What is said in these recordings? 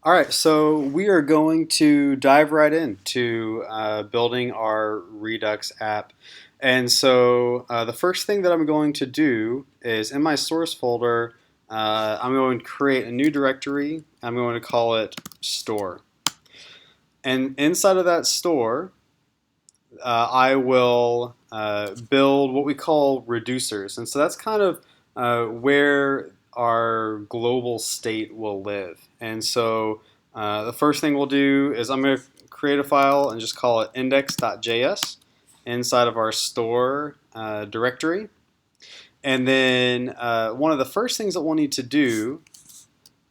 All right, so we are going to dive right into building our Redux app. And so the first thing that I'm going to do is in my source folder, I'm going to create a new directory. I'm going to call it store. And inside of that store, I will build what we call reducers. And so that's kind of where our global state will live. And so the first thing we'll do is I'm going to create a file and just call it index.js inside of our store directory. And then one of the first things that we'll need to do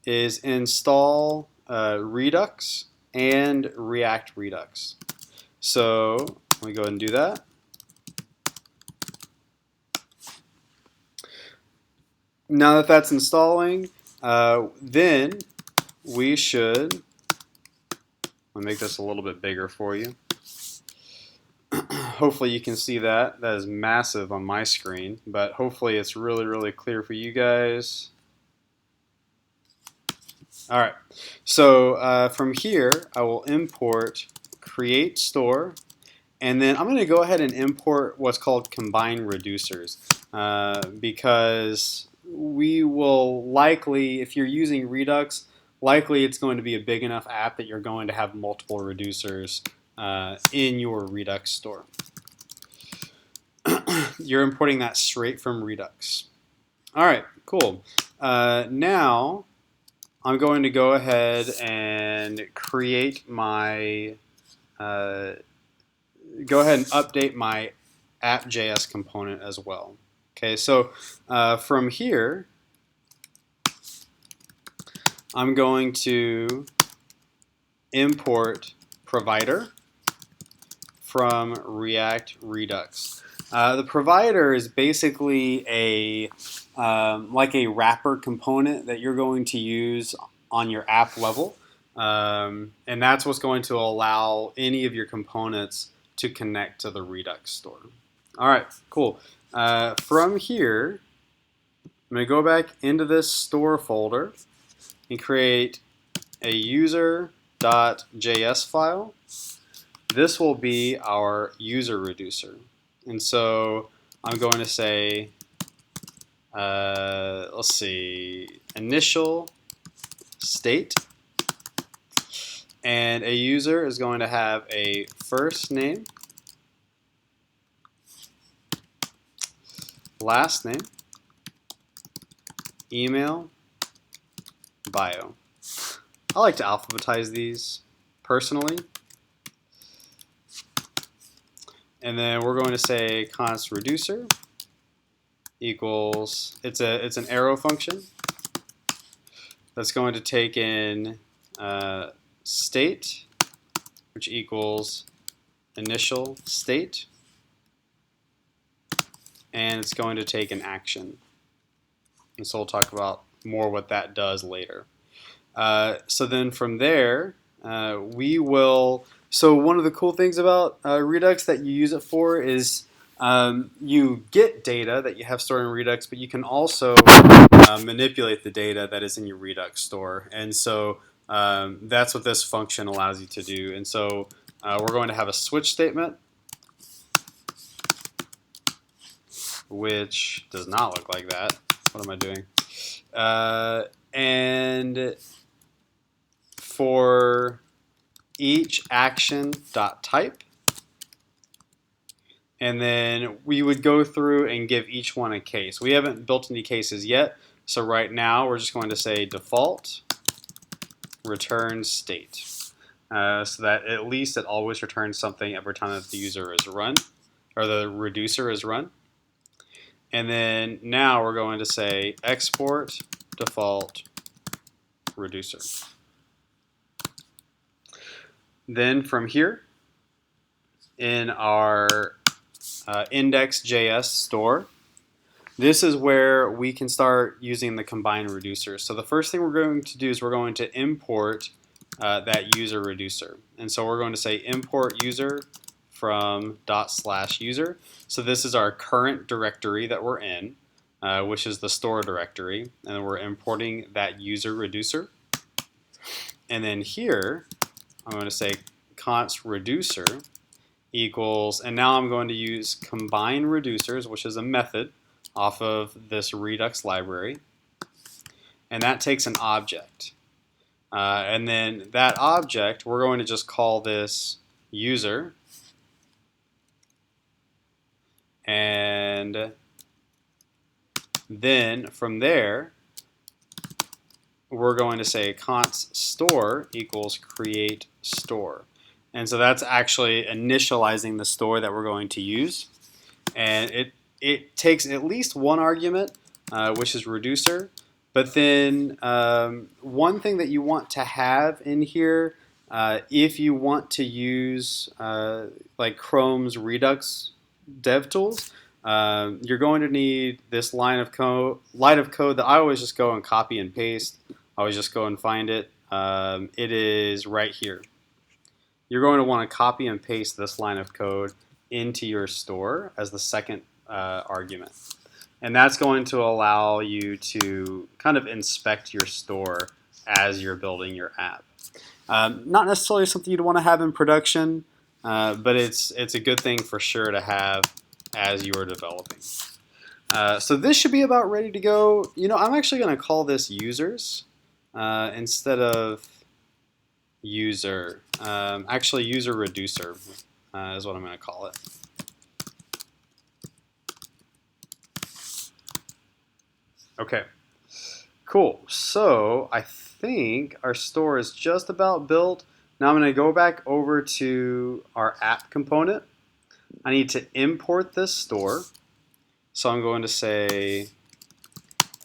is install Redux and React Redux. So let me go ahead and do that. Now that that's installing, then we should, I'll make this a little bit bigger for you. Hopefully you can see that. That is massive on my screen, but hopefully it's really, really clear for you guys. All right, so from here, I will import create store, and then I'm going to go ahead and import what's called combine reducers because we will likely, if you're using Redux, likely it's going to be a big enough app that you're going to have multiple reducers in your Redux store. You're importing that straight from Redux. All right, cool. Now I'm going to go ahead and create my go ahead and update my app.js component as well. Okay, so from here, I'm going to import provider from React Redux. The provider is basically a like a wrapper component that you're going to use on your app level, and that's what's going to allow any of your components to connect to the Redux store. All right, cool. From here, I'm going to go back into this store folder and create a user.js file. This will be our user reducer. And so I'm going to say, let's see, initial state. And a user is going to have a first name, last name, email, bio. I like to alphabetize these personally. And then we're going to say const reducer equals, it's an arrow function that's going to take in state, which equals initial state, and it's going to take an action. And so we'll talk about more what that does later. So then from there, we will, so one of the cool things about Redux that you use it for is you get data that you have stored in Redux, but you can also manipulate the data that is in your Redux store. And so that's what this function allows you to do. And so we're going to have a switch statement, which does not look like that. What am I doing? And for each action.type, and then we would go through and give each one a case. We haven't built any cases yet, so right now we're just going to say default return state, so that at least it always returns something every time that the user is run, or the reducer is run. And then now we're going to say export default reducer. Then from here, in our index.js store, this is where we can start using the combined reducers. So the first thing we're going to do is we're going to import that user reducer. And so we're going to say import user from /user. So this is our current directory that we're in, which is the store directory, and we're importing that user reducer. And then here, I'm going to say const reducer equals, and now I'm going to use combine reducers, which is a method off of this Redux library. And that takes an object. And then that object, we're going to just call this user. And then from there, we're going to say const store equals create store. And so that's actually initializing the store that we're going to use. And it takes at least one argument, which is reducer. But then one thing that you want to have in here, if you want to use like Chrome's Redux dev tools, you're going to need this line of code that I always just go and copy and paste. I always just go and find it. It is right here. You're going to want to copy and paste this line of code into your store as the second argument. And that's going to allow you to kind of inspect your store as you're building your app. Not necessarily something you'd want to have in production, but it's a good thing for sure to have as you are developing. So this should be about ready to go. You know, I'm actually going to call this users instead of user. Actually, user reducer is what I'm going to call it. Okay, cool. So I think our store is just about built. Now I'm going to go back over to our app component. I need to import this store. So I'm going to say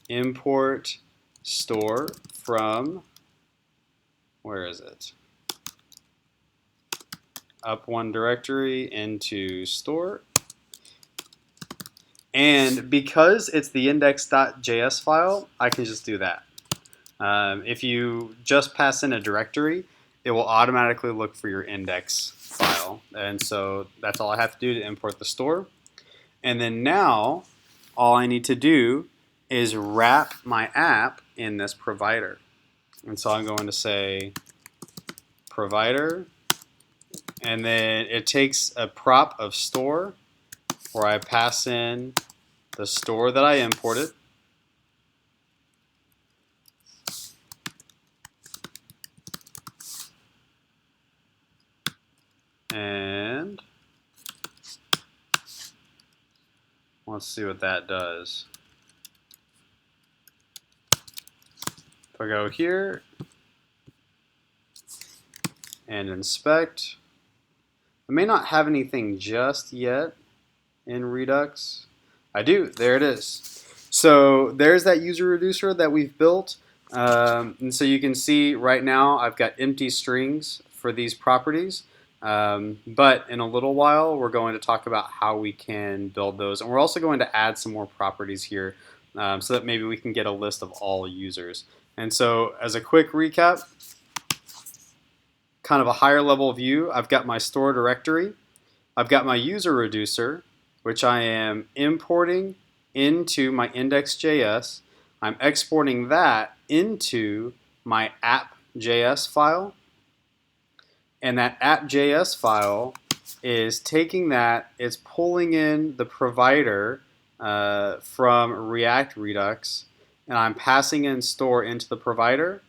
import store from, where is it? Up one directory into store. And because it's the index.js file, I can just do that. If you just pass in a directory, it will automatically look for your index file. And so that's all I have to do to import the store. And then now, all I need to do is wrap my app in this provider. And so I'm going to say provider, and then it takes a prop of store where I pass in the store that I imported. And let's see what that does. If I go here and inspect, I may not have anything just yet in Redux. I do, there it is. So there's that user reducer that we've built. And so you can see right now I've got empty strings for these properties. But in a little while we're going to talk about how we can build those. And we're also going to add some more properties here so that maybe we can get a list of all users. And so as a quick recap, kind of a higher level view, I've got my store directory. I've got my user reducer, which I am importing into my index.js. I'm exporting that into my app.js file. And that app.js file is taking that, it's pulling in the provider from React Redux, and I'm passing in store into the provider.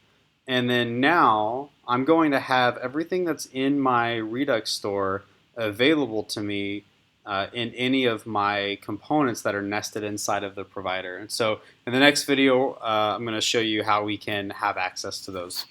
And then now I'm going to have everything that's in my Redux store available to me in any of my components that are nested inside of the provider. And so in the next video, I'm going to show you how we can have access to those.